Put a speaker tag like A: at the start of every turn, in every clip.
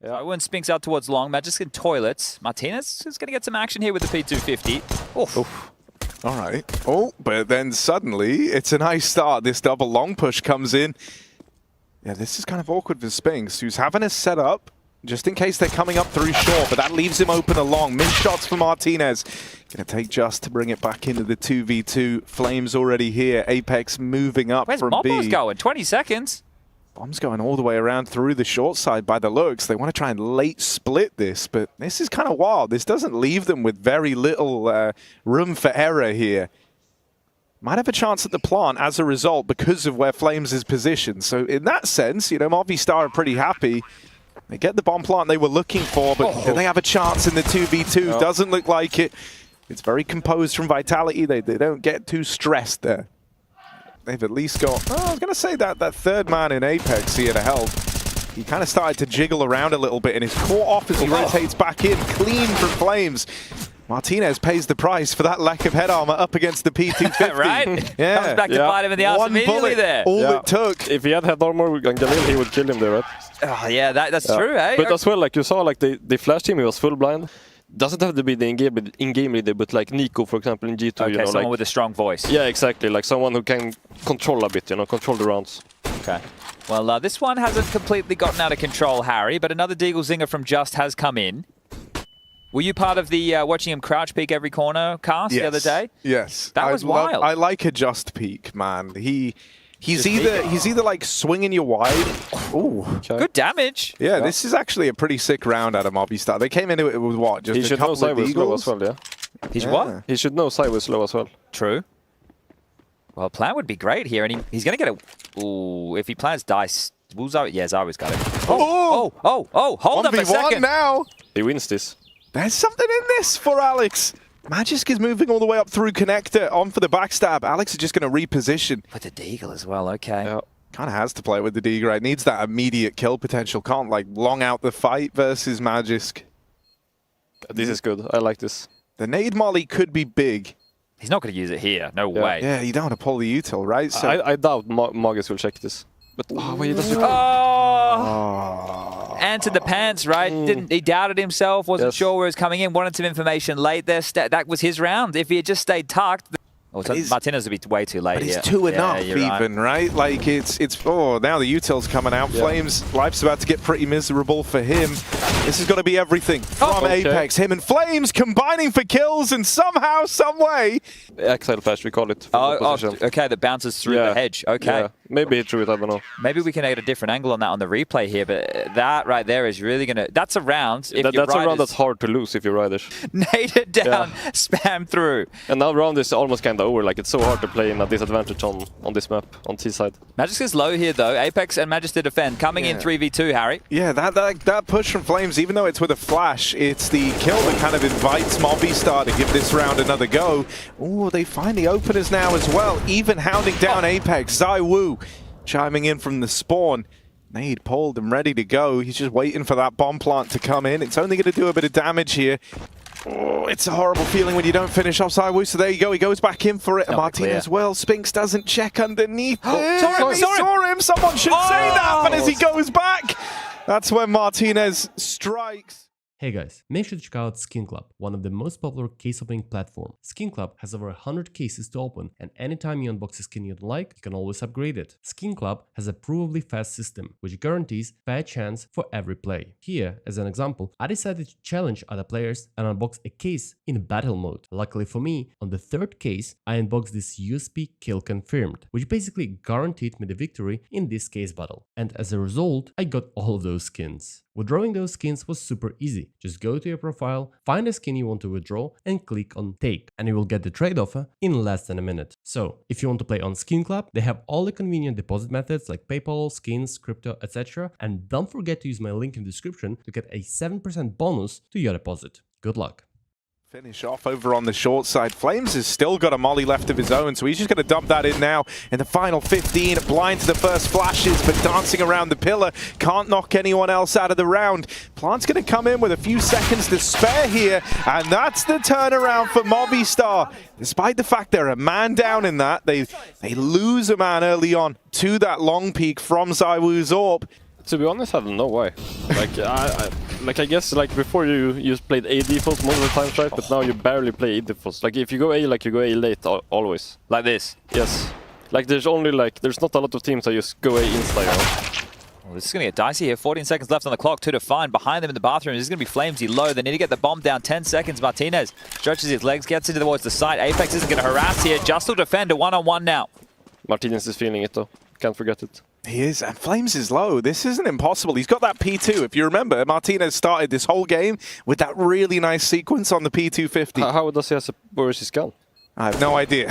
A: Yeah. When Spinks out towards long, Magisk in toilets. Martinez is going to get some action here with the P250. Oof.
B: Oof. All right. Oh, but then suddenly it's a nice start. This double long push comes in. Yeah, this is kind of awkward for Spinks, who's having a setup just in case they're coming up through short, but that leaves him open along. Missed shots for Martinez. Gonna take just to bring it back into the 2v2. Flames already here. Apex moving up from B.
A: Where's Mombo's going? 20 seconds.
B: Bomb's going all the way around through the short side by the looks. They want to try and late split this, but this is kind of wild. This doesn't leave them with very little room for error here. Might have a chance at the plant as a result because of where Flames is positioned. So in that sense, you know, Movistar are pretty happy. They get the bomb plant they were looking for, but do they have a chance in the 2v2? No. Doesn't look like it. It's very composed from Vitality. They don't get too stressed there. They've at least got, I was going to say that third man in Apex here to help. He kind of started to jiggle around a little bit and is caught off as he rotates back in. Clean for Flames. Martinez pays the price for that lack of head armor up against the P250.
A: Right?
B: Yeah.
A: Comes back to bite him in the arse immediately there.
B: All it took.
C: If he had head armor on Galil, he would kill him there, right?
A: Oh, yeah, that's true, eh?
C: But as well, like you saw, like they flashed him, he was full blind. Doesn't have to be the in-game leader, but like Niko, for example, in G2.
A: Okay,
C: you know,
A: someone
C: like,
A: with a strong voice.
C: Yeah, exactly. Like someone who can control a bit, you know, control the rounds.
A: Okay. Well, this one hasn't completely gotten out of control, Harry, but another Deagle Zinger from Just has come in. Were you part of the watching him crouch peek every corner cast the other day?
B: Yes.
A: That was wild.
B: I like a Just peek, man. He's either like swinging you wide. Ooh.
A: Okay. Good damage.
B: Yeah, this is actually a pretty sick round out of Movistar. They came into it with what? Just
C: he should
B: a couple
C: know
B: of
C: sideways
B: eagles?
C: slow as well, yeah?
A: He's what?
C: He should know sideways slow as well.
A: True. Well, plan would be great here, and he's going to get a... Ooh, if he plans dice... Will Zywoo? Yeah, Zywoo's got it. Oh, hold up a second.
B: Now.
C: He wins this.
B: There's something in this for Alex. Magisk is moving all the way up through connector, on for the backstab. Alex is just going to reposition.
A: With the Deagle as well, okay.
B: Yeah. Kind of has to play with the Deagle, right? Needs that immediate kill potential. Can't, like, long out the fight versus Magisk.
C: This is good. I like this.
B: The nade molly could be big.
A: He's not going to use it here. No way.
B: Yeah, you don't want to pull the util, right? So
C: I doubt Magus will check this. But wait, he doesn't.
A: Ant in the pants, right? He doubted himself, wasn't sure where he was coming in, wanted some information late there. That was his round. If he had just stayed tucked, Martinez would be way too late.
B: But he's two enough, even, right? Like it's now the util's coming out. Flames, life's about to get pretty miserable for him. This has got to be everything from Apex. Him and Flames combining for kills, and somehow, some way.
C: Exile flash, we call it.
A: Okay, that bounces through the hedge. Okay.
C: Yeah. Maybe he threw it, I don't know.
A: Maybe we can get a different angle on that on the replay here, but that right there is really going to... That's a round.
C: That's a round that's hard to lose if you're Riders.
A: Nade it down, spam through.
C: And now round is almost kind of over. Like, it's so hard to play in a disadvantage on this map, on T side.
A: Magisk is low here, though. Apex and Magisk to defend. Coming in 3v2, Harry.
B: Yeah, that push from Flames, even though it's with a flash, it's the kill that kind of invites Movistar to give this round another go. Ooh, they find the openers now as well. Even hounding down Apex. Zywoo chiming in from the spawn. Nade pulled and ready to go. He's just waiting for that bomb plant to come in. It's only going to do a bit of damage here. Oh, it's a horrible feeling when you don't finish off Zywoo. So there you go. He goes back in for it. Martinez as well. Spinks doesn't check underneath. Saw him. Someone should say that. But as he goes back, that's when Martinez strikes.
D: Hey guys, make sure to check out Skin Club, one of the most popular case opening platforms. Skin Club has over 100 cases to open, and anytime you unbox a skin you don't like, you can always upgrade it. Skin Club has a provably fast system, which guarantees fair chance for every play. Here, as an example, I decided to challenge other players and unbox a case in battle mode. Luckily for me, on the third case, I unboxed this USP kill confirmed, which basically guaranteed me the victory in this case battle. And as a result, I got all of those skins. Withdrawing those skins was super easy. Just go to your profile, find a skin you want to withdraw, and click on take, and you will get the trade offer in less than a minute. So, if you want to play on Skin Club, they have all the convenient deposit methods like PayPal, skins, crypto, etc. And don't forget to use my link in the description to get a 7% bonus to your deposit. Good luck.
B: Finish off over on the short side. Flames has still got a molly left of his own, so he's just going to dump that in now in the final 15. Blind to the first flashes, but dancing around the pillar. Can't knock anyone else out of the round. Plant's going to come in with a few seconds to spare here, and that's the turnaround for Movistar. Despite the fact they're a man down in that, they lose a man early on to that long peek from Zywoo's AWP.
C: To be honest, I don't know why. Like I guess like before you played A defaults most of the time, right? But now you barely play A defaults. Like if you go A, like you go A late always.
A: Like this.
C: Yes. Like there's not a lot of teams that just go A insta. You know?
A: Well, this is going to get dicey here. 14 seconds left on the clock. 2 to find. Behind them in the bathroom is going to be Flamesy low. They need to get the bomb down. 10 seconds. Martinez stretches his legs, gets into towards the site. Apex isn't going to harass here. Just will defend a one-on-one now.
C: Martinez is feeling it though. Can't forget it.
B: He is, and Flames is low. This isn't impossible. He's got that P2. If you remember, Martinez started this whole game with that really nice sequence on the P250.
C: How does he have where is his gun?
B: I have no idea.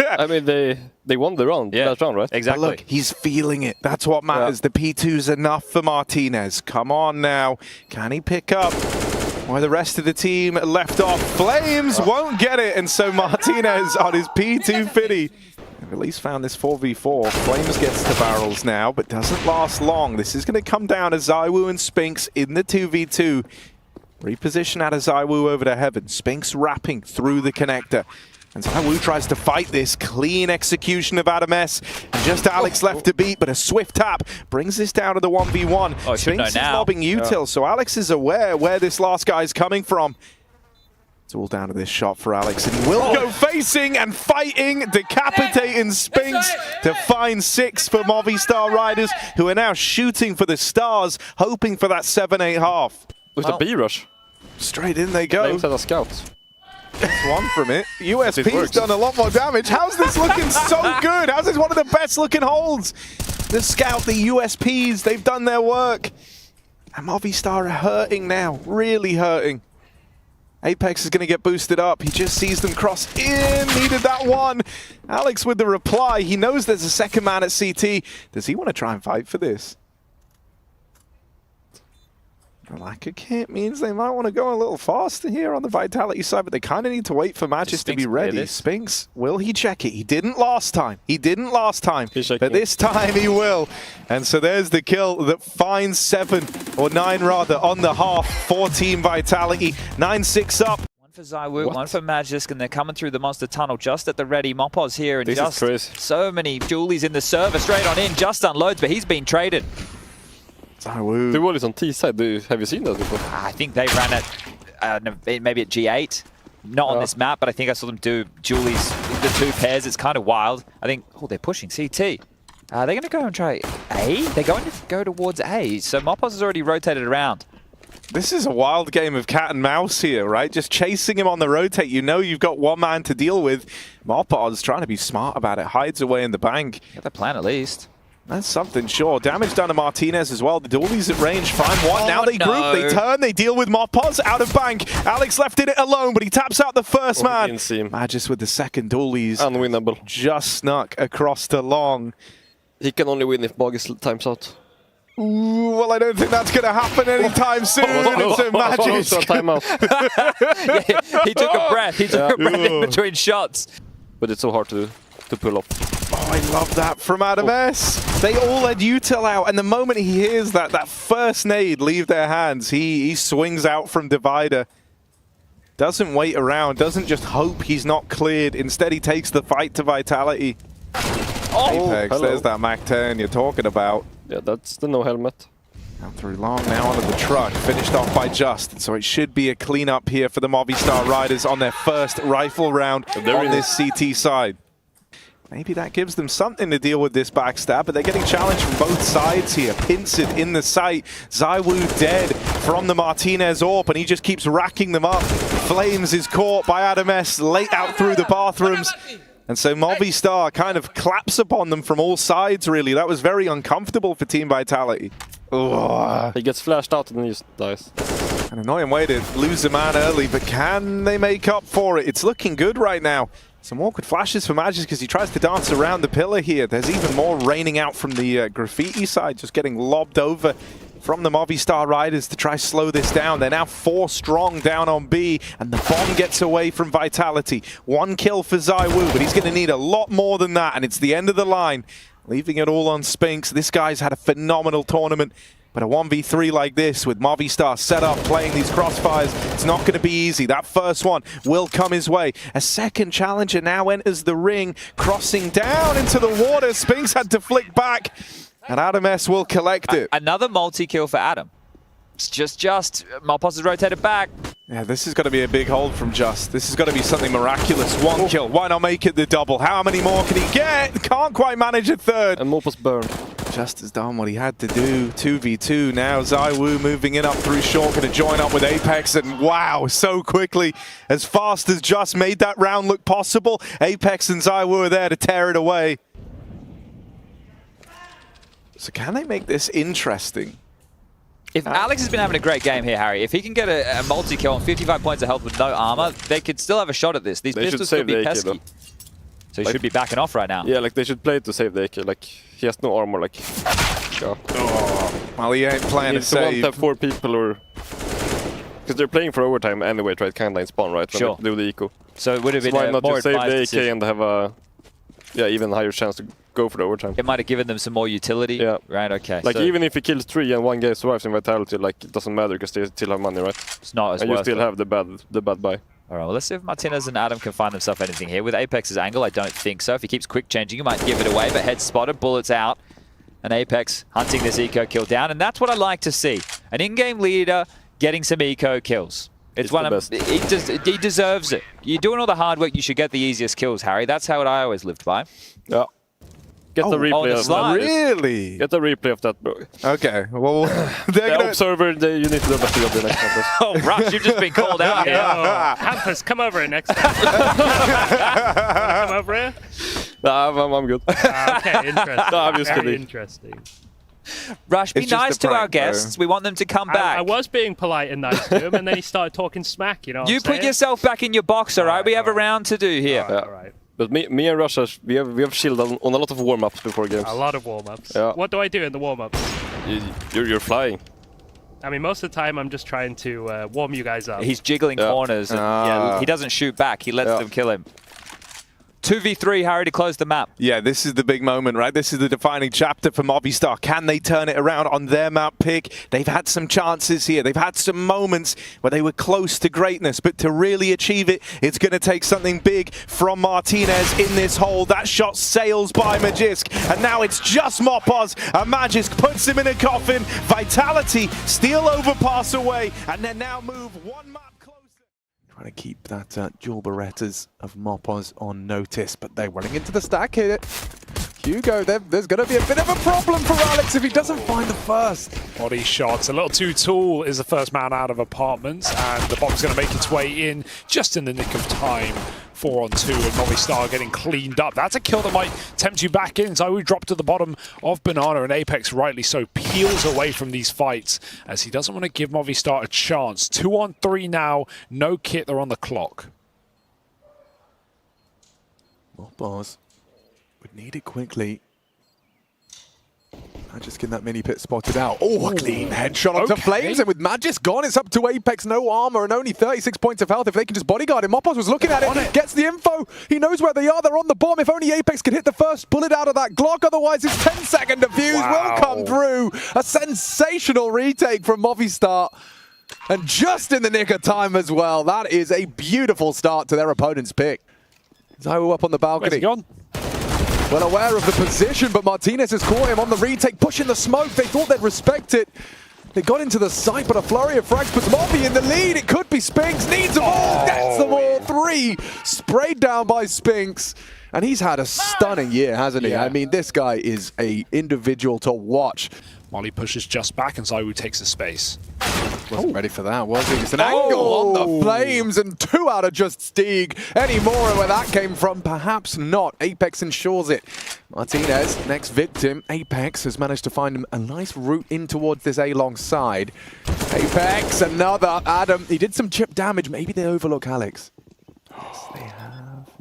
C: I mean, they won the round, last round, right?
A: Exactly.
B: But look, he's feeling it. That's what matters. The P2's enough for Martinez. Come on now. Can he pick up where the rest of the team left off? Flames won't get it, and so Martinez on his P250. At least found this 4v4. Flames gets the barrels now, but doesn't last long. This is going to come down to zywoo and Spinks in the 2v2. Reposition out of zywoo over to Heaven. Spinks wrapping through the connector. And zywoo tries to fight this. Clean execution of Adam S. And just Alex left to beat, but a swift tap brings this down to the 1v1.
A: Oh,
B: Spinks is lobbing util, so Alex is aware where this last guy is coming from. It's all down to this shot for Alex, and he will go facing and fighting, decapitating Spinks to find 6 for Movistar Riders, who are now shooting for the stars, hoping for that 7-8 half.
C: With a B rush.
B: Straight in they go.
C: Flames had a scout.
B: That's one from it. USP's done a lot more damage. How's this looking so good? How's this one of the best looking holds? The scout, the USPs, they've done their work. And Movistar are hurting now, really hurting. Apex is going to get boosted up. He just sees them cross in. Needed that one. Alex with the reply. He knows there's a second man at CT. Does he want to try and fight for this? The lack of kit means they might want to go a little faster here on the Vitality side, but they kind of need to wait for Magis to be ready. Spinks, will he check it? He didn't last time. He didn't last time, but this time he will. And so there's the kill that finds 7, or 9 rather, on the half for Team Vitality. 9-6 up.
A: One for zywoo, one for Magisk, and they're coming through the monster tunnel just at the ready. Mopoz here, and just so many Julies in the server straight on in. Just unloads, but he's been traded.
B: zywoo.
C: The wall is on T side. Have you seen that before?
A: I think they ran it maybe at G8. Not on this map, but I think I saw them do Julie's, the 2 pairs. It's kind of wild. I think, they're pushing CT. They're going to go and try A? They're going to go towards A. So Mopoz has already rotated around.
B: This is a wild game of cat and mouse here, right? Just chasing him on the rotate. You know you've got one man to deal with. Mopoz trying to be smart about it. Hides away in the bank.
A: Get the plan at least.
B: That's something, sure. Damage done to Martinez as well. The dualies at range, find one. Now they group, they turn, they deal with Mopoz out of bank. Alex left in it alone, but he taps out the first man. Magis with the second dualies.
C: Unwinnable.
B: Just snuck across the long.
C: He can only win if Bogus times out.
B: Ooh, well, I don't think that's going to happen anytime soon. It's a Magis.
A: He took a breath. He took a breath in between shots.
C: But it's so hard to pull off.
B: Oh, I love that from Adam S. They all had util out, and the moment he hears that first nade leave their hands, he swings out from Divider. Doesn't wait around, doesn't just hope he's not cleared. Instead, he takes the fight to Vitality. Apex, there's that Mac 10 you're talking about.
C: Yeah, that's the no helmet.
B: Out through long, now onto the truck, finished off by Just. So it should be a cleanup here for the Movistar Riders on their first rifle round on this CT side. Maybe that gives them something to deal with this backstab, but they're getting challenged from both sides here. Pinsent in the sight. zywoo dead from the Martinez AWP, and he just keeps racking them up. Flames is caught by Adam S late out through the bathrooms. And so Movistar kind of claps upon them from all sides, really. That was very uncomfortable for Team Vitality. Ugh.
C: He gets flashed out and then he just dies.
B: An annoying way to lose a man early, but can they make up for it? It's looking good right now. Some awkward flashes for Magis because he tries to dance around the pillar here. There's even more raining out from the graffiti side, just getting lobbed over from the Movistar Riders to try slow this down. They're now 4 strong down on B, and the bomb gets away from Vitality. 1 kill for zywoo, but he's going to need a lot more than that, and it's the end of the line. Leaving it all on Spinks. This guy's had a phenomenal tournament. But a 1v3 like this with Movistar set up playing these crossfires, it's not going to be easy. That first one will come his way. A second challenger now enters the ring, crossing down into the water. Spinks had to flick back. And Adam S will collect it.
A: Another multi-kill for Adam. It's just. Mopos has rotated back.
B: Yeah, this is going to be a big hold from Just. This is going to be something miraculous. One kill. Why not make it the double? How many more can he get? Can't quite manage a third.
C: And Mopos burned.
B: Just has done what he had to do. 2v2 now. zywoo moving in up through short. Going to join up with Apex. And wow, so quickly, as fast as Just made that round look possible, Apex and zywoo are there to tear it away. So can they make this interesting?
A: If Alex has been having a great game here, Harry, if he can get a multi-kill on 55 points of health with no armor, they could still have a shot at this. These pistols could be pesky. So he should be backing off right now.
C: Yeah, like they should play it to save the AK. Like he has no armor. Like, yeah.
B: Oh, well, he ain't playing a save.
C: Have 4 people or because they're playing for overtime anyway, right? Kinda in spawn, right?
A: Sure.
C: Do the eco.
A: So it would have been
C: why
A: a
C: not
A: more
C: just save the AK
A: decision.
C: and have a even higher chance to go for the overtime.
A: It might have given them some more utility.
C: Yeah.
A: Right. Okay.
C: Like
A: so
C: even if he kills 3 and 1 guy survives in vitality, like it doesn't matter because they still have money, right?
A: it's not as
C: And you
A: worth
C: still
A: it.
C: have the bad buy.
A: All right, well, let's see if Martinez and Adam can find themselves anything here. With Apex's angle, I don't think so. If he keeps quick changing, he might give it away, but head spotted, bullets out. And Apex hunting this eco kill down, and that's what I like to see. An in-game leader getting some eco kills. It's one of he deserves it. You're doing all the hard work, you should get the easiest kills, Harry. That's how I always lived by.
C: Yeah. Get the replay of that.
B: Really?
C: Get the replay of that, bro.
B: Okay, well, they're gonna...
C: Observer, you need to do a better job the next time.
A: Oh, Rush, you've just been called out here.
E: Hampus, come over here next time. Come over here.
C: Nah, I'm good.
E: Okay, interesting.
C: No, I'm just
E: Very
C: kidding.
E: interesting.
A: Rush, be
B: It's just
A: nice
B: a
A: to our
B: prank, bro.
A: guests. We want them to come back.
E: I was being polite and nice to him, and then he started talking smack, you know what
A: You
E: I'm
A: put
E: saying?
A: yourself back in your box, all right? We have a
E: all right.
A: round to do here.
E: All right.
C: But me and Russia, we have chilled on a lot of warm-ups before games.
E: A lot of warm-ups.
C: Yeah.
E: What do I do in the warm-ups?
C: You're flying.
E: I mean, most of the time I'm just trying to warm you guys up.
A: He's jiggling
C: Yeah.
A: corners. And, he doesn't shoot back. He lets them kill him. 2v3, Harry, to close the map.
B: Yeah, this is the big moment, right? This is the defining chapter for Movistar. Can they turn it around on their map pick? They've had some chances here. They've had some moments where they were close to greatness, but to really achieve it, it's going to take something big from Martinez in this hole. That shot sails by Magisk, and now it's just Mopos, and Magisk puts him in a coffin. Vitality, steal overpass away, and then now move one map closer. Trying to keep that dual Berettas of Mopos on notice, but they're running into the stack here. Hugo, there's going to be a bit of a problem for Alex if he doesn't find the first.
F: Body shots, a little too tall is the first man out of apartments, and the bomb's going to make its way in just in the nick of time. 4-on-2 and Movistar getting cleaned up. That's a kill that might tempt you back in. zywoo dropped to the bottom of Banana, and Apex, rightly so, peels away from these fights as he doesn't want to give Movistar a chance. 2-on-3 now, no kit, they're on the clock.
B: Mopos would need it quickly. Magisk in that mini pit spotted out. Oh, a clean headshot onto Flames, and with Magisk gone, it's up to Apex, no armor and only 36 points of health if they can just bodyguard him. Mopos was looking at it, gets the info, he knows where they are, they're on the bomb. If only Apex can hit the first bullet out of that Glock, otherwise his 10-second defuse will come through. A sensational retake from Movistar. And just in the nick of time as well. That is a beautiful start to their opponent's pick. zywoo up on the balcony.
F: Where's he gone?
B: Well aware of the position, but Martinez has caught him on the retake, pushing the smoke. They thought they'd respect it. They got into the site, but a flurry of frags puts Mobi in the lead. It could be Spinks, needs them all, gets them all. 3 sprayed down by Spinks. And he's had a stunning year, hasn't he?
F: Yeah.
B: I mean, this guy is an individual to watch.
F: Molly pushes just back, and zywoo takes the space.
B: Wasn't ready for that, was he? It's an angle on the Flames, and 2 out of just Steeg. Any more where that came from? Perhaps not. Apex ensures it. Martinez, next victim. Apex has managed to find him a nice route in towards this A-long side. Apex, another. Adam, he did some chip damage. Maybe they overlook Alex. Yes, they have.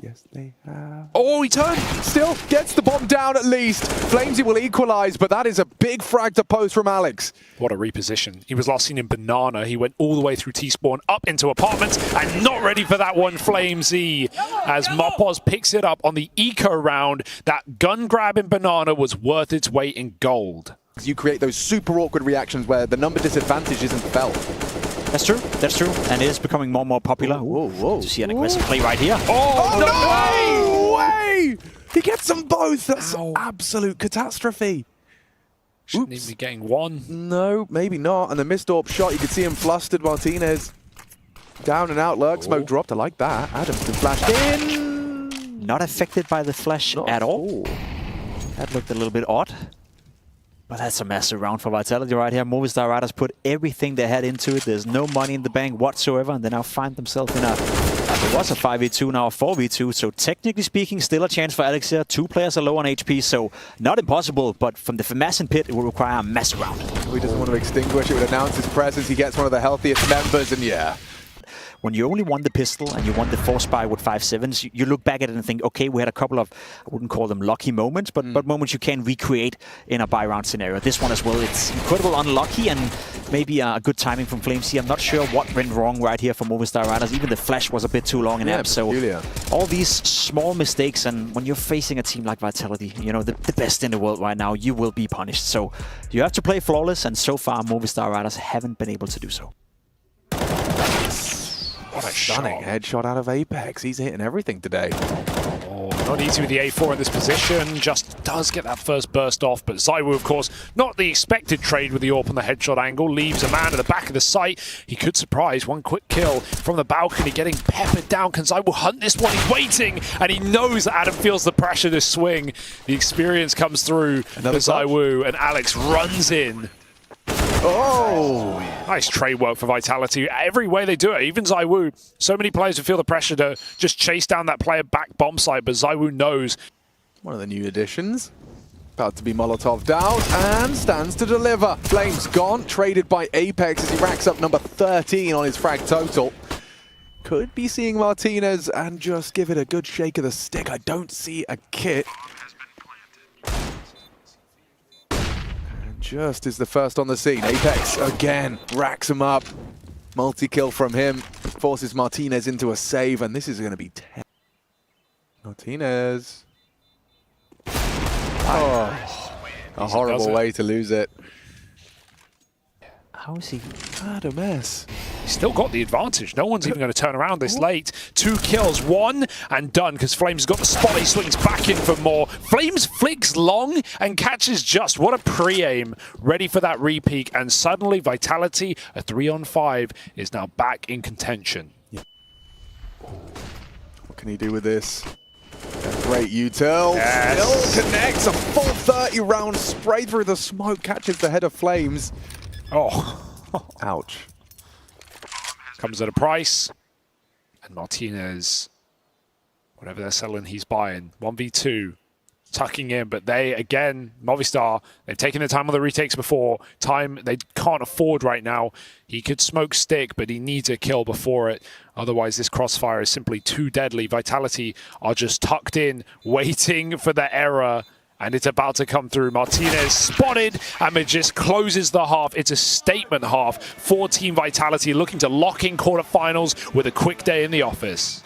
B: Yes, they have. Oh, he turned. Still gets the bomb down at least. Flamesy will equalize, but that is a big frag to post from Alex.
F: What a reposition. He was last seen in Banana. He went all the way through T-spawn up into apartments, and not ready for that one, Flamesy. As Mopos picks it up on the eco round, that gun grab in Banana was worth its weight in gold.
B: You create those super awkward reactions where the number disadvantage isn't felt.
G: That's true, and it is becoming more and more popular.
B: Whoa.
G: To see an aggressive play right here.
B: Oh, no way! He gets them both. That's absolute catastrophe.
F: Shouldn't even be getting one.
B: No, maybe not. And the missed AWP shot, you could see him flustered. Martinez down and out. Lurk smoke dropped. I like that. Adamson flashed in.
G: Not affected by the flash
B: Not
G: at all. That looked a little bit odd. But that's a massive round for Vitality right here. Movistar Riders put everything they had into it. There's no money in the bank whatsoever, and they now find themselves in a... It was a 5v2, now a 4v2, so technically speaking, still a chance for Alex here. 2 players are low on HP, so not impossible, but from the FAMAS pit, it will require a massive round.
B: He doesn't want to extinguish it, would announce his presence. He gets one of the healthiest members, and yeah.
G: When you only won the pistol and you won the force buy with 5.7s, you look back at it and think, okay, we had a couple of, I wouldn't call them lucky moments, but moments you can recreate in a buy round scenario. This one as well, it's incredible unlucky and maybe a good timing from Flames here. I'm not sure what went wrong right here for Movistar Riders. Even the flash was a bit too long in amp. So all these small mistakes, and when you're facing a team like Vitality, you know, the best in the world right now, you will be punished. So you have to play flawless, and so far Movistar Riders haven't been able to do so.
B: What a stunning headshot out of Apex. He's hitting everything today.
F: Oh, not easy with the A4 in this position. Just does get that first burst off, but zywoo, of course, not the expected trade with the AWP on the headshot angle. Leaves a man at the back of the site. He could surprise. One quick kill from the balcony, getting peppered down. Can zywoo hunt this one? He's waiting, and he knows that Adam feels the pressure to swing. The experience comes through for zywoo, and Alex runs in.
B: Oh!
F: Nice trade work for Vitality. Every way they do it, even zywoo. So many players who feel the pressure to just chase down that player back bomb site, but zywoo knows.
B: One of the new additions. About to be Molotov down and stands to deliver. Flames gone, traded by Apex as he racks up number 13 on his frag total. Could be seeing Martinez and just give it a good shake of the stick. I don't see a kit. Just is the first on the scene. Apex again racks him up. Multi-kill from him. Forces Martinez into a save, and this is going to be 10. Martinez. Oh, a horrible way to lose it.
G: How is he?
B: What a mess.
F: He's still got the advantage. No one's even going to turn around this late. 2 kills, 1 and done, because Flames got the spot. He swings back in for more. Flames flicks long and catches just. What a pre-aim. Ready for that repeat. And suddenly Vitality, a 3-on-5, is now back in contention.
B: Yeah. What can he do with this? A great util.
F: Yes.
B: Still connects. A full 30 round spray through the smoke. Catches the head of Flames.
F: Oh.
B: Ouch.
F: Comes at a price. And Martinez, whatever they're selling, he's buying. 1v2. Tucking in, but they, again, Movistar, they've taken the time on the retakes before. Time they can't afford right now. He could smoke stick, but he needs a kill before it. Otherwise, this crossfire is simply too deadly. Vitality are just tucked in, waiting for the error. And it's about to come through. Martinez spotted, and it just closes the half. It's a statement half for Team Vitality, looking to lock in quarterfinals with a quick day in the office.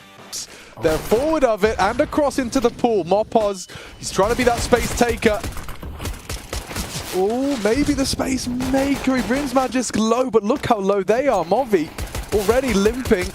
B: They're forward of it and across into the pool. Mopos, he's trying to be that space taker. Oh, maybe the space maker. He brings Magisk low, but look how low they are. Movi already limping.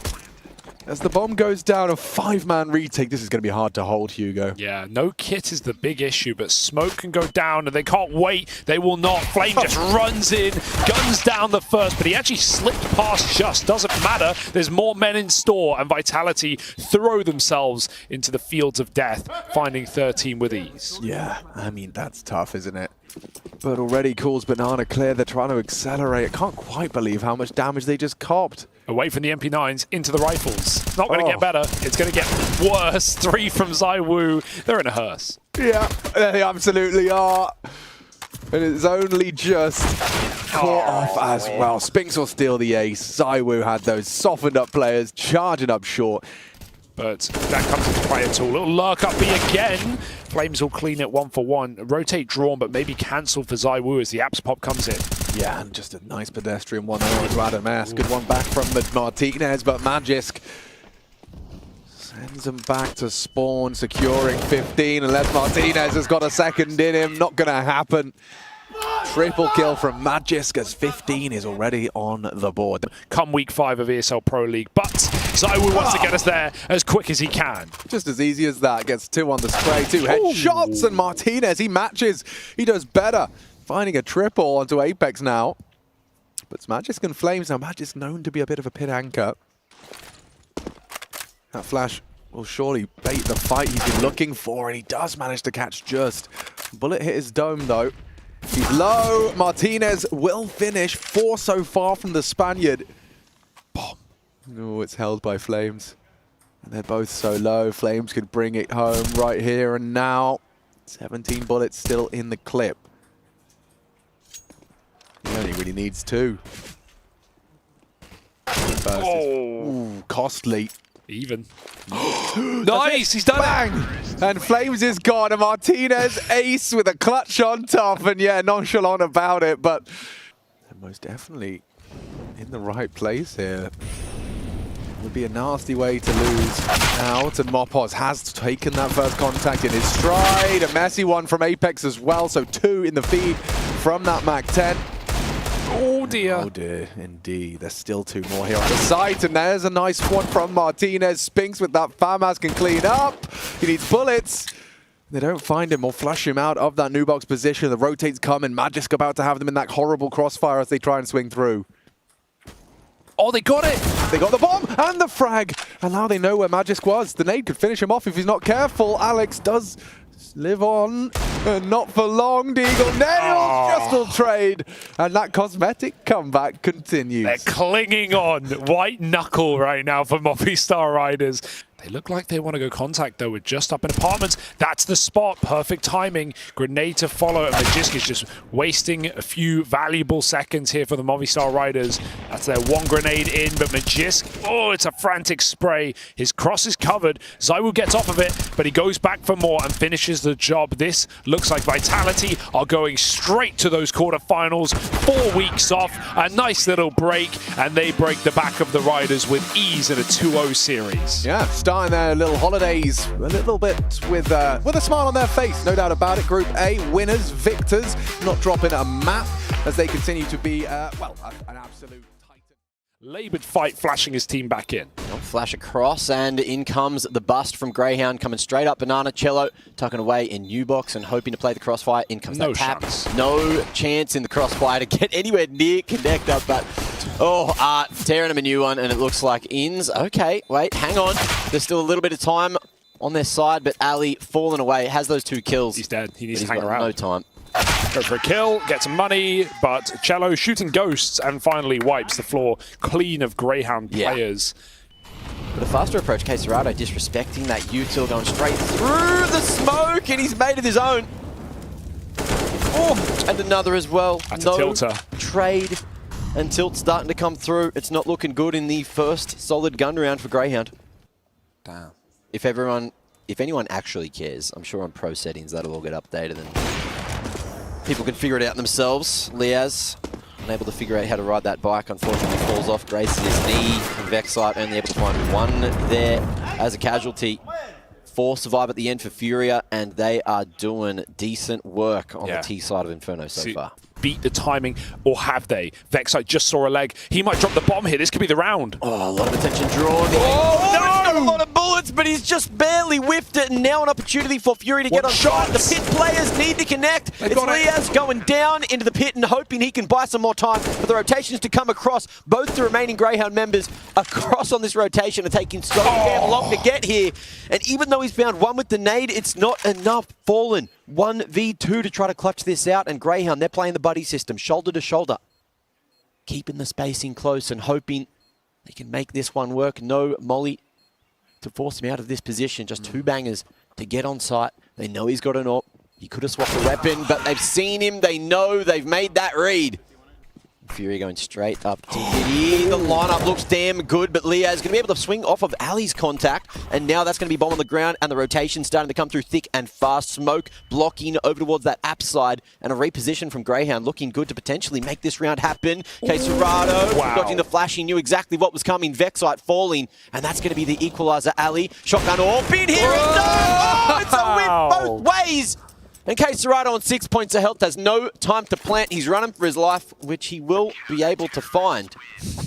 B: As the bomb goes down, a 5-man retake. This is going to be hard to hold, Hugo.
F: Yeah, no kit is the big issue, but smoke can go down, and they can't wait. They will not. Flame just runs in, guns down the first, but he actually slipped past just. Doesn't matter. There's more men in store, and Vitality throw themselves into the fields of death, finding 13 with ease.
B: Yeah, I mean, that's tough, isn't it? But already calls Banana clear. They're trying to accelerate. I can't quite believe how much damage they just copped.
F: Away from the MP9s, into the rifles. It's not going to get better. It's going to get worse. 3 from zywoo. They're in a hearse.
B: Yeah, they absolutely are. And it's only just caught off as well. Spinks will steal the ace. zywoo had those softened up players charging up short.
F: But that comes into play at all. Little lurk up B again. Flames will clean it 1 for 1. Rotate drawn, but maybe cancelled for zywoo as the apps pop comes in. Yeah,
B: and just a nice pedestrian 1-0 to Adam S. Good one back from Martinez, but Magisk sends him back to spawn, securing 15, unless Martinez has got a second in him. Not going to happen. Triple kill from Magisk as 15 is already on the board.
F: Come week 5 of ESL Pro League, but zywoo wants to get us there as quick as he can.
B: Just as easy as that. Gets 2 on the spray, 2 headshots, and Martinez, he matches. He does better. finding a triple onto Apex now. But it's Magisk and Flames now. Magisk known to be a bit of a pit anchor. That flash will surely bait the fight he's been looking for, and he does manage to catch just. Bullet hit his dome though. He's low. Martinez will finish. 4 so far from the Spaniard. Bomb. Oh, it's held by Flames. And they're both so low. Flames could bring it home right here and now. 17 bullets still in the clip. He only really needs 2. First is, costly.
F: Even. Nice, he's done
B: Bang!
F: it.
B: And Flames is gone. And Martinez ace with a clutch on top. And yeah, nonchalant about it, but they're most definitely in the right place here. Would be a nasty way to lose out. And Mopos has taken that first contact in his stride. A messy one from Apex as well. So 2 in the feed from that Mac-10.
F: Oh dear.
B: Oh dear, indeed. There's still 2 more here on the site. And there's a nice one from Martinez. Spinks with that FAMAS can clean up. He needs bullets. They don't find him or flush him out of that new box position. The rotates come and Magisk about to have them in that horrible crossfire as they try and swing through.
F: Oh, they got it.
B: They got the bomb and the frag. And now they know where Magisk was. The nade could finish him off if he's not careful. Alex does live on. And not for long. Deagle nails just will trade. And that cosmetic comeback continues.
F: They're clinging on. White knuckle right now for Movistar Riders. They look like they want to go contact, though. We're just up in apartments. That's the spot. Perfect timing. Grenade to follow. And Magisk is just wasting a few valuable seconds here for the Movistar Riders. That's their 1 grenade in, but Magisk, oh, it's a frantic spray. His cross is covered. Zywoo gets off of it, but he goes back for more and finishes the job. This looks like Vitality are going straight to those quarterfinals. 4 weeks off. A nice little break, and they break the back of the Riders with ease in a 2-0 series.
B: Yeah, starting their little holidays a little bit with a smile on their face, no doubt about it. Group A, winners, victors, not dropping a map as they continue to be, well, an absolute titan.
F: Laboured fight, flashing his team back in.
H: Flash across, and in comes the bust from Greyhound, coming straight up. Banana Cello tucking away in new box and hoping to play the crossfire. In comes
F: No
H: that tap.
F: chance.
H: No chance in the crossfire to get anywhere near Connector, but tearing him a new one, and it looks like ins. Okay, wait, hang on. There's still a little bit of time on their side, but Ali falling away, has those 2 kills.
F: He's dead. He needs
H: But
F: to hang
H: he's got
F: around.
H: no time.
F: Go for a kill, get some money, but Cello shooting ghosts and finally wipes the floor clean of Greyhound
H: Yeah.
F: players.
H: But a faster approach, Queserado disrespecting that util, going straight through the smoke, and he's made it his own. Oh, and another as well.
F: That's
H: no
F: a tilter.
H: Trade, and tilt starting to come through. It's not looking good in the first solid gun round for Greyhound.
F: Damn.
H: If anyone actually cares, I'm sure on pro settings that'll all get updated and people can figure it out themselves. Liaz, unable to figure out how to ride that bike, unfortunately falls off, graces his knee, and Vexite only able to find 1 there as a casualty. 4 survive at the end for FURIA, and they are doing decent work on the T side of Inferno so far.
F: Beat the timing, or have they? Vexite just saw a leg. He might drop the bomb here. This could be the round.
H: Oh, a lot of attention drawn.
F: Oh, no!
H: He's got a lot of bullets, but he's just barely whiffed it, and now an opportunity for FURIA to get on shot. The pit players need to connect. It's Liaz going down into the pit and hoping he can buy some more time for the rotations to come across. Both the remaining Greyhound members across on this rotation are taking so damn long to get here. And even though he's found 1 with the nade, it's not enough. Fallen 1v2 to try to clutch this out, and Greyhound, they're playing the buddy system, shoulder to shoulder. Keeping the spacing close and hoping they can make this one work. No molly to force him out of this position. Just 2 bangers to get on site. They know he's got an AWP. He could have swapped the weapon, but they've seen him. They know they've made that read. FURIA going straight up to Diddy. The lineup looks damn good, but Liaz is going to be able to swing off of Ali's contact, and now that's going to be bomb on the ground, and the rotation starting to come through thick and fast. Smoke blocking over towards that app side, and a reposition from Greyhound looking good to potentially make this round happen. Queserado dodging the flash. He knew exactly what was coming. Vexite falling, and that's going to be the equalizer. Ali, shotgun AWP in here. It's a win both ways. And Queserado on 6 points of health has no time to plant. He's running for his life, which he will be able to find.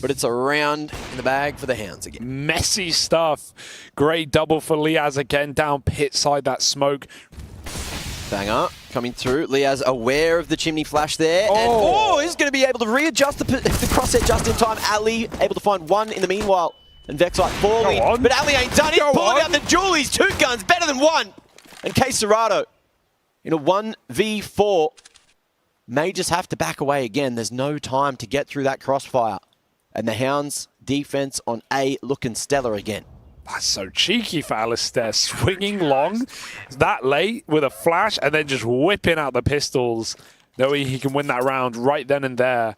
H: But it's a round in the bag for the Hounds again.
F: Messy stuff. Great double for Liaz again, down pit side, that smoke.
H: Banger coming through. Liaz aware of the chimney flash there. And he's going to be able to readjust the crosshair just in time. Ali able to find one in the meanwhile. And Vexite falling. But Ali ain't done it. Pulling out the Julies. 2 guns, better than 1. And K-Serato in a 1v4 may just have to back away again. There's no time to get through that crossfire. And the Hounds defense on A looking stellar again.
F: That's so cheeky for Alistair, swinging long that late with a flash and then just whipping out the pistols, knowing he can win that round right then and there.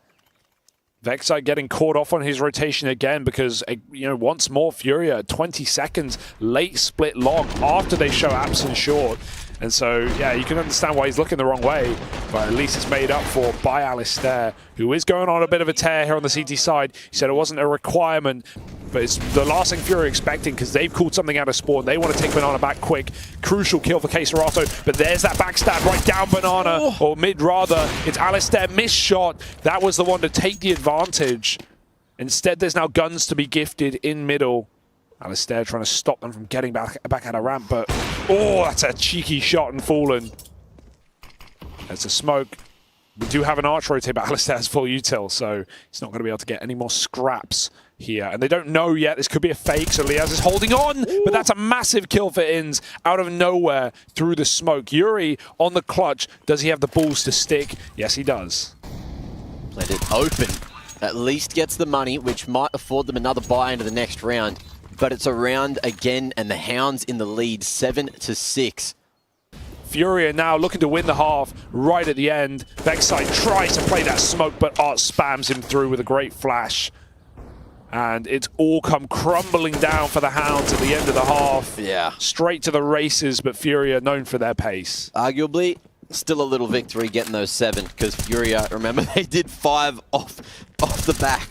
F: Vexite getting caught off on his rotation again because, you know, once more FURIA, 20 seconds late split long after they show absent short. And so, yeah, you can understand why he's looking the wrong way, but at least it's made up for by Alistair, who is going on a bit of a tear here on the CT side. He said it wasn't a requirement, but it's the last thing FURIA are expecting because they've called something out of spawn. They want to take Banana back quick. Crucial kill for K-Serato, but there's that backstab right down Banana, or mid rather. It's Alistair, missed shot. That was the one to take the advantage. Instead, there's now guns to be gifted in middle. Alistair trying to stop them from getting back at a ramp, but that's a cheeky shot and fallen. There's a smoke. We do have an arch rotate, but Alistair has full util, so he's not going to be able to get any more scraps here. And they don't know yet. This could be a fake, so Liaz is holding on, but that's a massive kill for Inns out of nowhere through the smoke. Yuri on the clutch. Does he have the balls to stick? Yes, he does.
H: Let it open. At least gets the money, which might afford them another buy into the next round. But it's a round again, and the Hounds in the lead, 7-6.
F: FURIA now looking to win the half right at the end. Vexite tries to play that smoke, but Art spams him through with a great flash. And it's all come crumbling down for the Hounds at the end of the half.
H: Yeah. Straight
F: to the races, but FURIA known for their pace.
H: Arguably, still a little victory getting those 7, because FURIA, remember, they did 5 off the back.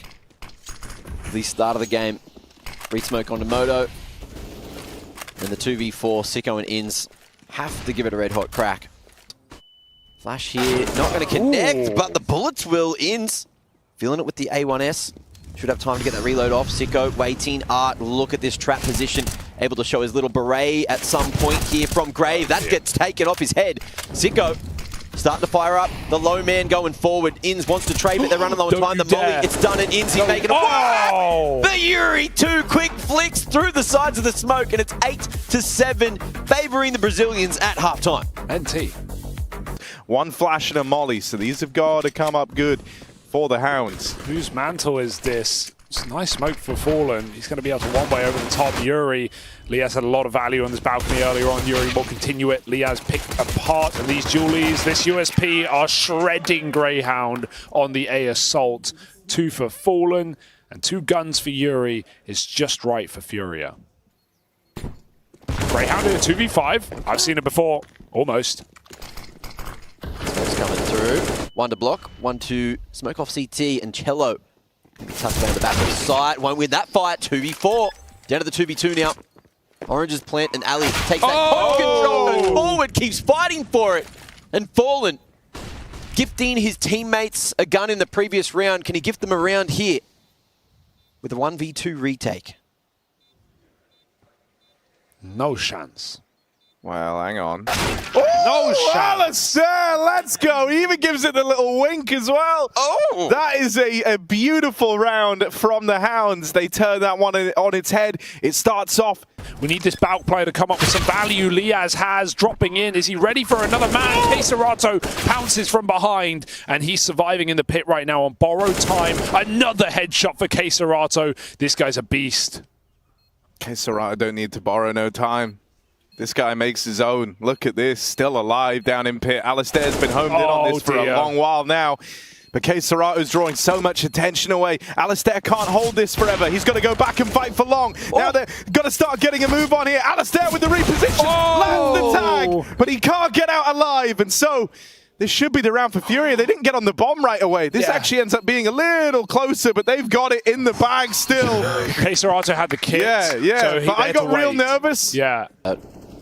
H: The start of the game. Read smoke onto Moto. And the 2v4, Sicko and Inns have to give it a red hot crack. Flash here, not going to connect, but the bullets will. Inns feeling it with the A1S. Should have time to get that reload off. Sicko waiting. Art, look at this trap position. Able to show his little beret at some point here from Grave. That gets taken off his head. Sicko starting to fire up. The low man going forward. Inns wants to trade, but they're running low on time. The molly, it's done, and Inns, he's making a The Yuri, 2 quick flicks through the sides of the smoke, and it's 8-7, favoring the Brazilians at halftime.
F: NT.
B: 1 flash and a molly, so these have got to come up good for the Hounds.
F: Whose mantle is this? It's a nice smoke for Fallen. He's going to be able to one-way over the top. Yuri, Liaz had a lot of value on this balcony earlier on. Yuri will continue it. Liaz picked apart, and these Julies, this USP, are shredding Greyhound on the A assault. 2 for Fallen, and 2 guns for Yuri is just right for FURIA. Greyhound in a 2v5. I've seen it before, almost.
H: Smoke's coming through. 1 to block, 1 to smoke off CT, and Cello. Touchdown on the back of the side. Won't win that fight. 2v4. Down to the 2v2 now. Orange's plant, and Ali takes that control, goes forward, keeps fighting for it. And Fallen gifting his teammates a gun in the previous round. Can he gift them a round here with a 1v2 retake?
F: No chance.
B: Well, hang on.
F: No chance.
B: Alistair, let's go. He even gives it the little wink as well. That is a beautiful round from the Hounds. They turn that one on its head. It starts off.
F: We need this Balk player to come up with some value. Liaz has dropping in. Is he ready for another man? K-Serato pounces from behind, and he's surviving in the pit right now on borrowed time. Another headshot for K-Serato. This guy's a beast.
B: K-Serato don't need to borrow no time. This guy makes his own. Look at this, still alive down in pit. Alistair's been homed in on this for a long while now. But K-Serato's drawing so much attention away. Alistair can't hold this forever. He's got to go back and fight for long. Now they've got to start getting a move on here. Alistair with the reposition. Lands the tag, but he can't get out alive. And so this should be the round for FURIA. They didn't get on the bomb right away. This actually ends up being a little closer, but they've got it in the bag still.
F: K-Serato had the kit.
B: Yeah.
F: So
B: but I got real nervous.
F: Yeah.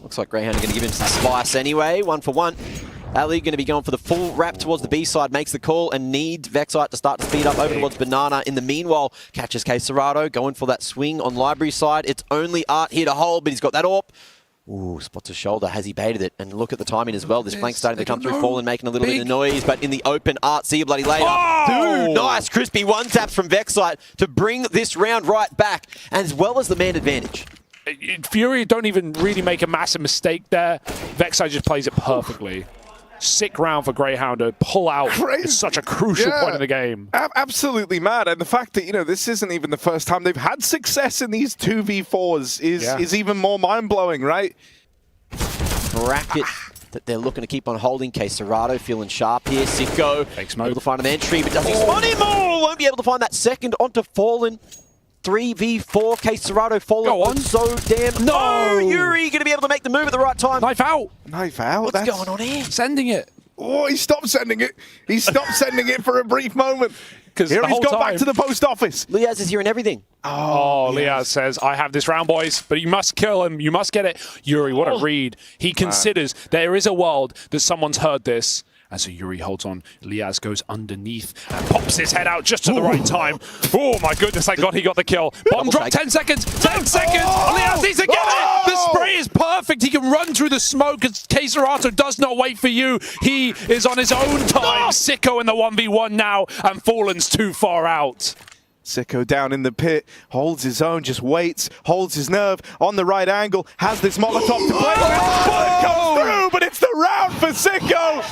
H: Looks like Greyhound are going to give him some spice anyway. 1 for 1. Ali going to be going for the full wrap towards the B side, makes the call and needs Vexite to start to speed up over towards Banana. In the meanwhile, catches K-Serato, going for that swing on Library side. It's only Art here to hold, but he's got that AWP. Ooh, spots a shoulder. Has he baited it? And look at the timing as well. This flank's starting to come through. Fallen making a little bit of noise, but in the open, Art, see you bloody later. Dude, nice crispy one-taps from Vexite to bring this round right back, as well as the man advantage.
F: FURIA don't even really make a massive mistake there. Vexite just plays it perfectly. Sick round for Greyhound to pull out is such a crucial point in the game.
B: Absolutely mad. And the fact that, you know, this isn't even the first time they've had success in these 2v4s is even more mind-blowing, right?
H: Bracket that they're looking to keep on holding. KSCERATO feeling sharp here. Sicko able to find an entry, but does he spot him? Oh, won't be able to find that second onto Fallen. 3v4, KSCERATO Fallen so damn... No! Yuri going to be able to make the move at the right time.
F: Knife out!
B: Knife out?
H: What's going on here?
F: Sending it.
B: Oh, he stopped sending it. He stopped sending it for a brief moment.
F: Here
B: he's gone back to the post office.
H: Liaz is hearing everything.
F: Oh, Liaz says, I have this round, boys, but you must kill him. You must get it. Yuri, what a read. He considers there is a world that someone's heard this. And so Yuri holds on. Liaz goes underneath and pops his head out just at the right time. Oh my goodness, thank God he got the kill. Bomb drop, 10 seconds, 10 seconds. Liaz needs to get it. The spray is perfect. He can run through the smoke as KSCERATO does not wait for you. He is on his own time. Sicko in the 1v1 now, and Fallen's too far out.
B: Sicko down in the pit, holds his own, just waits, holds his nerve, on the right angle, has this Molotov to play with. Bullet comes through, but it's the round for Sicko.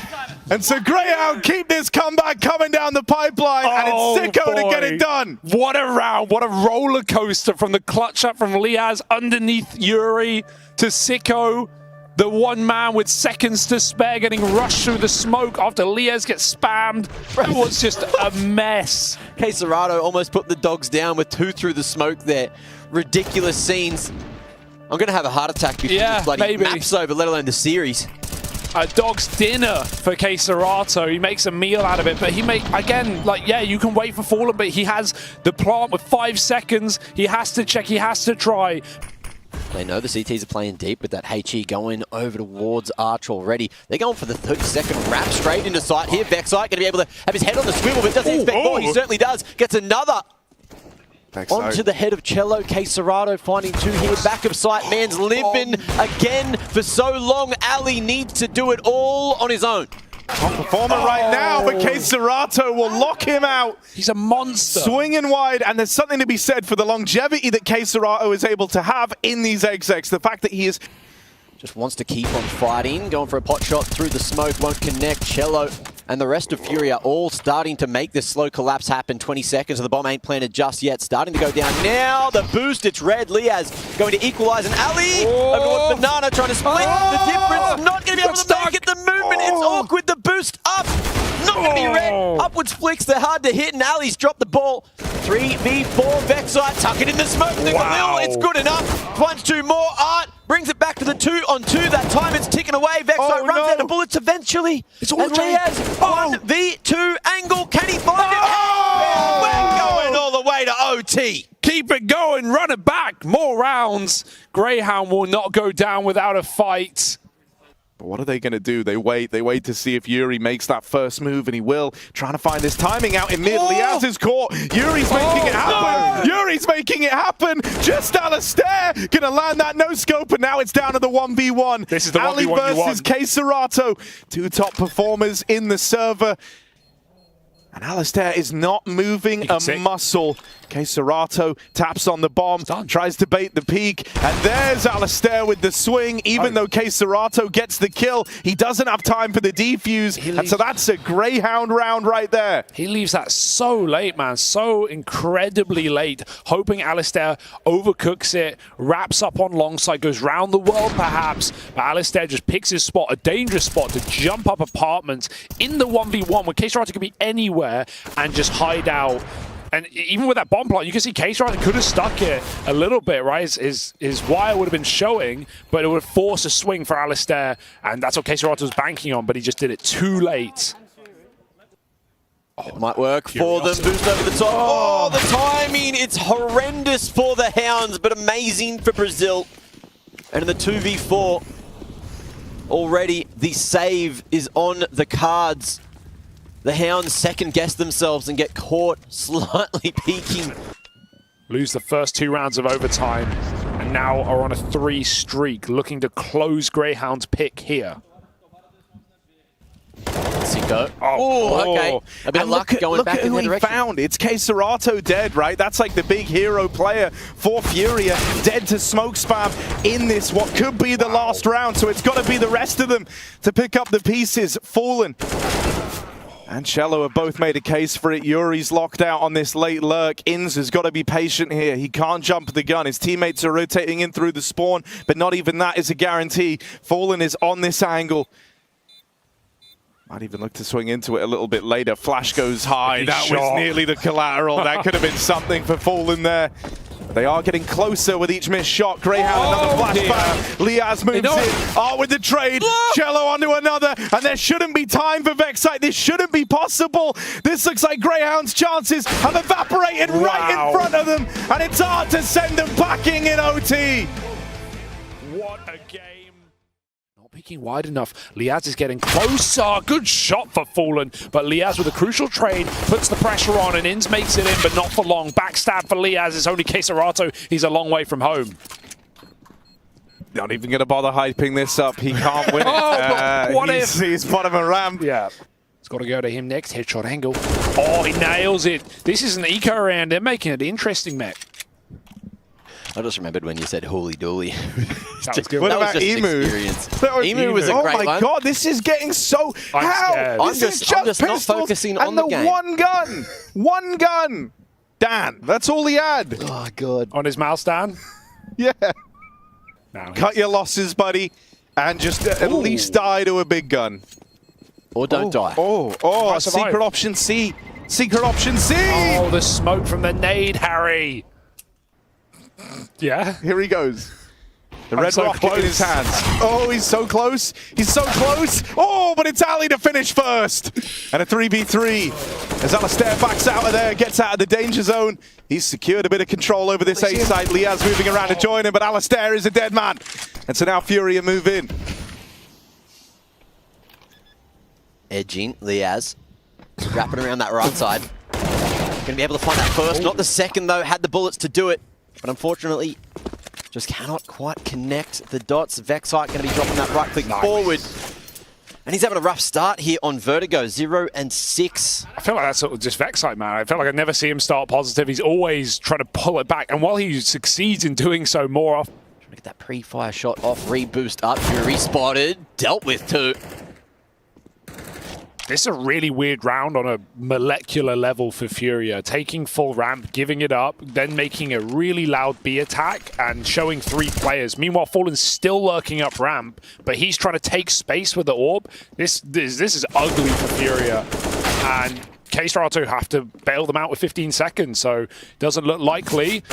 B: And so Greyhound keep this comeback coming down the pipeline, and it's Sicko to get it done.
F: What a round, what a roller coaster from the clutch up from Liaz underneath Yuri to Sicko. The one man with seconds to spare getting rushed through the smoke after Liaz gets spammed. It was just a mess.
H: KSCERATO almost put the dogs down with 2 through the smoke there. Ridiculous scenes. I'm going to have a heart attack before this bloody map's over, let alone the series.
F: A dog's dinner for KSCERATO. He makes a meal out of it, but again, like, yeah, you can wait for Fallen, but he has the plant with 5 seconds. He has to check, he has to try.
H: They know the CTs are playing deep with that HE going over towards Arch already. They're going for the 30-second wrap straight into sight here. Vexite going to be able to have his head on the swivel, but doesn't expect more. He certainly does. Gets another onto the head of Cello. KSCERATO finding 2 here. Back of sight. Man's living again for so long. Ali needs to do it all on his own.
B: Top performer right now, but KSCERATO will lock him out.
F: He's a monster.
B: Swinging wide, and there's something to be said for the longevity that KSCERATO is able to have in these execs. The fact that he is...
H: Just wants to keep on fighting. Going for a pot shot through the smoke. Won't connect. Cello and the rest of FURIA all starting to make this slow collapse happen. 20 seconds, and the bomb ain't planted just yet. Starting to go down now. The boost, it's red. Liaz going to equalize, and Ali over towards Banana trying to split the difference. Not going to be able to make it. The movement, it's awkward. The boost up. Not going to be red. Upwards flicks, they're hard to hit, and Ali's dropped the ball. 3v4, Vexite, tuck it in the smoke. It's good enough. Finds 2 more. Art brings it back to the 2-on-2. That time it's ticking away. Vexite runs out of bullets eventually.
F: It's all
H: and Liaz, 1v2 angle. Can he find it? We're going all the way to OT.
F: Keep it going, run it back. More rounds. Greyhound will not go down without a fight.
B: But what are they going to do? They wait to see if Yuri makes that first move, and he will. Trying to find this timing out in mid. Liaz is caught. Yuri's making it happen. Yuri's making it happen. Just Alistair going to land that no-scope, and now it's down to the 1v1.
F: This is the
B: Ali
F: 1v1
B: versus KSCERATO. 2 top performers in the server. And Alistair is not moving a muscle. KSCERATO taps on the bomb, tries to bait the peak, and there's Alistair with the swing. Even though KSCERATO gets the kill, he doesn't have time for the defuse, and so that's a Greyhound round right there.
F: He leaves that so late, man, so incredibly late, hoping Alistair overcooks it, wraps up on long side, goes round the world perhaps, but Alistair just picks his spot, a dangerous spot to jump up apartments in the 1v1 where KSCERATO could be anywhere and just hide out. And even with that bomb plot, you can see KSCERATO could have stuck it a little bit, right? His wire would have been showing, but it would have forced a swing for Alistair, and that's what KSCERATO was banking on, but he just did it too late.
H: It might work for them. Boost over the top. Oh, the timing. It's horrendous for the Hounds, but amazing for Brazil. And in the 2v4, already the save is on the cards. The Hounds second-guess themselves and get caught slightly peeking.
F: Lose the first 2 rounds of overtime. And and now are on a 3 streak, looking to close Greyhound's pick here.
H: Sicko.
F: Oh,
H: okay. A bit of luck going back in the direction.
B: Look at who he found. It's coldzera dead, right? That's like the big hero player for FURIA. Dead to smoke spam in this, what could be the last round. So it's got to be the rest of them to pick up the pieces. Fallen and cello have both made a case for it. Yuri's locked out on this late lurk. Inns has got to be patient here. He can't jump the gun. His teammates are rotating in through the spawn, but not even that is a guarantee. Fallen is on this angle. Might even look to swing into it a little bit later. Flash goes high. That was nearly the collateral. That could have been something for Fallen there. They are getting closer with each missed shot. Greyhound, another flashback. Liaz moves in. With the trade. Cello onto another. And there shouldn't be time for Vexite. This shouldn't be possible. This looks like Greyhound's chances have evaporated right in front of them. And it's hard to send them packing in OT.
F: What a game. Not peeking wide enough. Liaz is getting closer. Good shot for Fallen. But Liaz with a crucial trade puts the pressure on and Inns makes it in, but not for long. Backstab for Liaz. It's only coldzera. He's a long way from home.
B: Not even going to bother hyping this up. He can't win it.
F: What if?
B: He's bottom of ramp.
F: Yeah. It's got to go to him next. Headshot angle. Oh, he nails it. This is an eco round. They're making it interesting, Matt.
H: I just remembered when you said holy dooly.
F: That was good.
B: What
H: That was
B: about
H: just an
B: Emu?
H: experience. Emu was a great
B: Oh my
H: one.
B: god, this is getting so... How?
F: scared.
B: This is
H: I'm just not
B: pistols
H: focusing
B: and
H: on the game.
B: one gun. One gun. Dan, that's all he had.
H: Oh, God.
F: On his mouse stand.
B: Yeah.
F: Now
B: Cut your losses, buddy, and just at least die to a big gun.
H: Or don't die.
F: Might survive.
B: Secret option C. Secret option C.
F: Oh, the smoke from the nade, Harry. Yeah.
B: Here he goes. The red
F: so
B: rocket in his
F: close.
B: hands. Oh, he's so close. He's so close. Oh, but it's Ali to finish first. And a 3v3. As Alistair backs out of there, gets out of the danger zone. He's secured a bit of control over this A side. Liaz moving around to join him, but Alistair is a dead man. And so now FURIA move in.
H: Edging, Liaz. Wrapping around that right side. Going to be able to find that first, not the second though. Had the bullets to do it. But unfortunately, just cannot quite connect the dots. Vexite going to be dropping that right click forward. And he's having a rough start here on Vertigo, 0 and 6.
F: I feel like that's sort of just Vexite, man. I feel like I never see him start positive. He's always trying to pull it back. And while he succeeds in doing so more often,
H: Trying to get that pre-fire shot off, reboost up. Fury spotted, dealt with too.
F: this is a really weird round on a molecular level for FURIA. Taking full ramp, giving it up, then making a really loud B attack and showing 3 players. Meanwhile, Fallen's still lurking up ramp, but he's trying to take space with the orb. This is ugly for FURIA. And coldzera have to bail them out with 15 seconds, so doesn't look likely.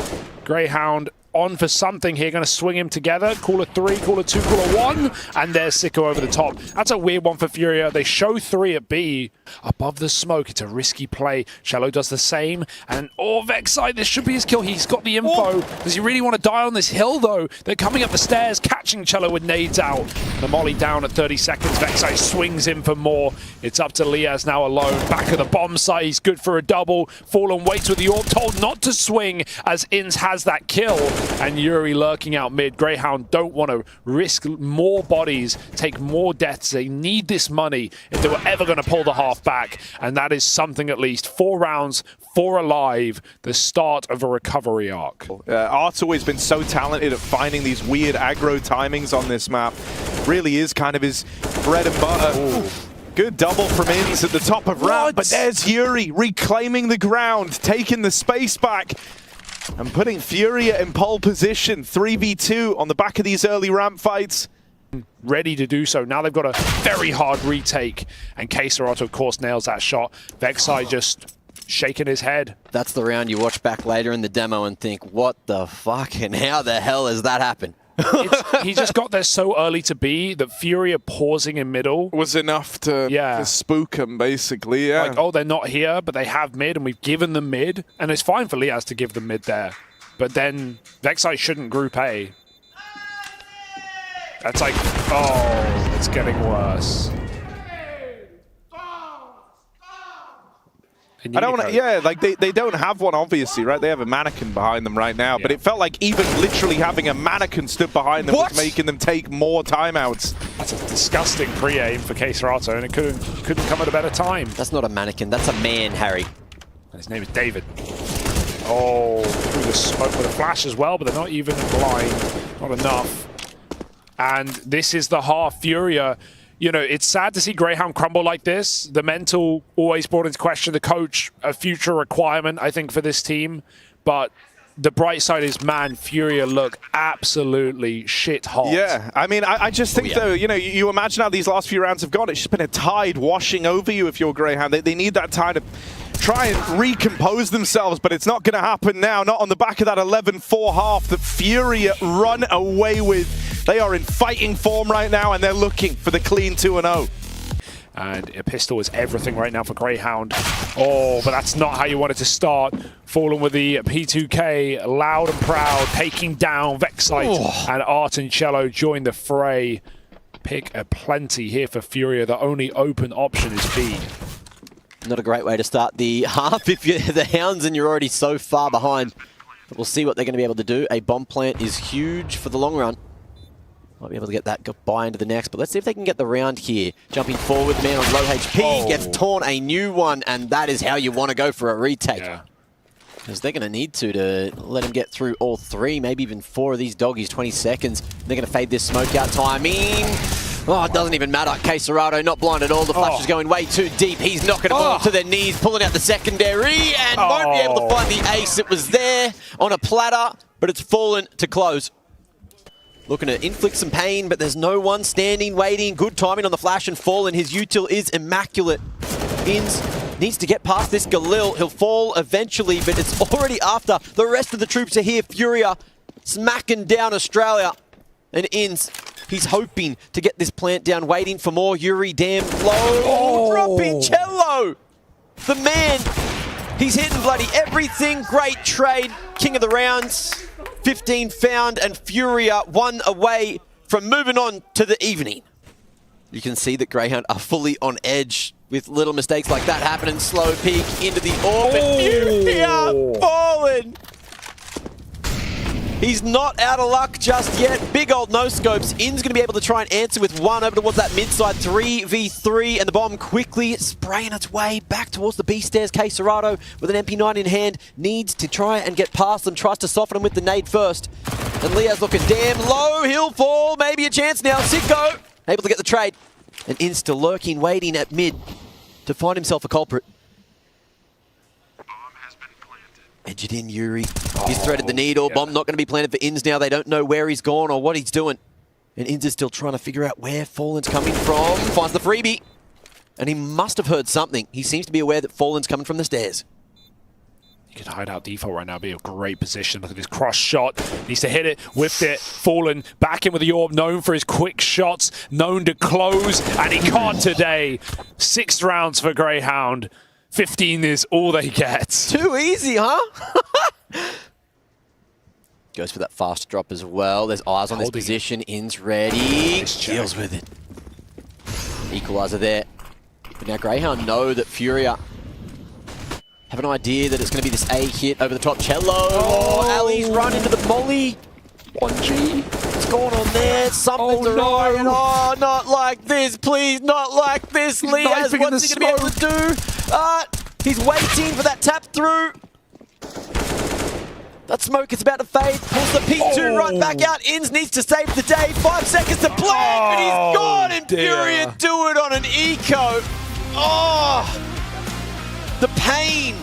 F: Greyhound on for something here, going to swing him together. Call a 3, call a 2, call a 1, and there's Sicko over the top. That's a weird one for FURIA. They show 3 at B. Above the smoke, it's a risky play. cello does the same, and Vexite, this should be his kill. He's got the info. Does he really want to die on this hill, though? They're coming up the stairs, catching cello with nades out. The molly down at 30 seconds. Vexite swings in for more. It's up to Liaz now alone. Back of the bomb site, he's good for a double. Fallen waits with the orb, told not to swing as Inns has that kill. And Yuri lurking out mid. Greyhound don't want to risk more bodies, take more deaths. They need this money if they were ever going to pull the half back. And that is something at least. 4 rounds, 4 alive. The start of a recovery arc.
B: Art's always been so talented at finding these weird aggro timings on this map. Really is kind of his bread and butter. Ooh. Good double from Inns at the top of ramp, but there's Yuri reclaiming the ground, taking the space back, and putting FURIA in pole position. 3v2 on the back of these early ramp fights.
F: Ready to do so. Now they've got a very hard retake, and coldzera, of course, nails that shot. Vexite just shaking his head.
H: That's the round you watch back later in the demo and think, what the fuck and how the hell has that happened?
F: He just got there so early to be that FURIA pausing in middle
B: was enough to spook him, basically, yeah.
F: Like, oh, they're not here, but they have mid, and we've given them mid. And it's fine for Liaz to give them mid there. But then Vexite shouldn't group A. That's like, oh, it's getting worse.
B: I don't want to, yeah, like they don't have one, obviously, right? They have a mannequin behind them right now, but it felt like even literally having a mannequin stood behind them was making them take more timeouts.
F: That's a disgusting pre-aim for Keiserato, and it couldn't come at a better time.
H: That's not a mannequin, that's a man, Harry.
F: And his name is David. Oh, through the smoke with a flash as well, but they're not even blind. Not enough. And this is the half Furia. You know, it's sad to see Greyhound crumble like this. The mental always brought into question. The coach, a future requirement, I think, for this team. But the bright side is, man, Furia look absolutely shit hot.
B: Yeah, I mean, I just think, though, you know, you imagine how these last few rounds have gone. It's just been a tide washing over you if you're Greyhound. They need that tide to try and recompose themselves, but it's not going to happen now. Not on the back of that 11-4 half that Furia run away with. They are in fighting form right now, and they're looking for the clean 2-0.
F: And a pistol is everything right now for Greyhound. Oh, but that's not how you wanted to start. Fallen with the P2K, loud and proud, taking down Vexite, and Art and Cello join the fray. Pick a plenty here for Furia. The only open option is B.
H: Not a great way to start the half if you're the Hounds and you're already so far behind. But we'll see what they're going to be able to do. A bomb plant is huge for the long run. Might be able to get that buy into the next, but let's see if they can get the round here. Jumping forward, man on low HP, gets torn a new one, and that is how you want to go for a retake. Because they're going to need to let him get through all three, maybe even four of these doggies, 20 seconds. They're going to fade this smoke out timing. Oh, it doesn't even matter. Keiserato not blind at all. The flash is going way too deep. He's knocking them all to their knees, pulling out the secondary, and won't be able to find the ace. It was there on a platter, but it's fallen to close. Looking to inflict some pain, but there's no one standing, waiting. Good timing on the flash and fall, and his util is immaculate. Inns needs to get past this Galil. He'll fall eventually, but it's already after. The rest of the troops are here. Furia smacking down Australia. And Inns, he's hoping to get this plant down, waiting for more. Yuri damn low. Dropping Cello. The man, he's hitting bloody everything. Great trade. King of the rounds. 15 found, and Furia 1 away from moving on to the evening. You can see that Greyhound are fully on edge with little mistakes like that happening. Slow peek into the orbit. Furia fallen. He's not out of luck just yet. Big old no-scopes. In's going to be able to try and answer with one over towards that mid-side 3v3, and the bomb quickly spraying its way back towards the B stairs. Keiserato with an MP9 in hand needs to try and get past them, tries to soften him with the nade first. And Leah's looking damn low. He'll fall. Maybe a chance now. Sicko able to get the trade. And In's still lurking, waiting at mid to find himself a culprit. Edge it in, Yuri. He's threaded the needle. Bomb not going to be planted for Inns now. They don't know where he's gone or what he's doing. And Inns is still trying to figure out where Fallen's coming from. Finds the freebie. And he must have heard something. He seems to be aware that Fallen's coming from the stairs.
F: He could hide out default right now, be a great position. Look at this cross shot. Needs to hit it, whipped it. Fallen back in with the orb, known for his quick shots, known to close, and he can't today. 6 rounds for Greyhound. 15 is all they get.
H: Too easy, huh? Goes for that fast drop as well. There's eyes on this position. In's ready. Deals with it. Equalizer there. But now Greyhound know that Furia have an idea that it's going to be this A hit over the top. Cello. Ali's run into the molly. 1G. What's going on there? Something's awry. Oh, not like this, please. Not like this, Leaz. What's he going to be able to do? He's waiting for that tap through. That smoke is about to fade. Pulls the P2 right back out. Inns needs to save the day. 5 seconds to play, but he's gone. And Furia do it on an eco. Oh, the pain.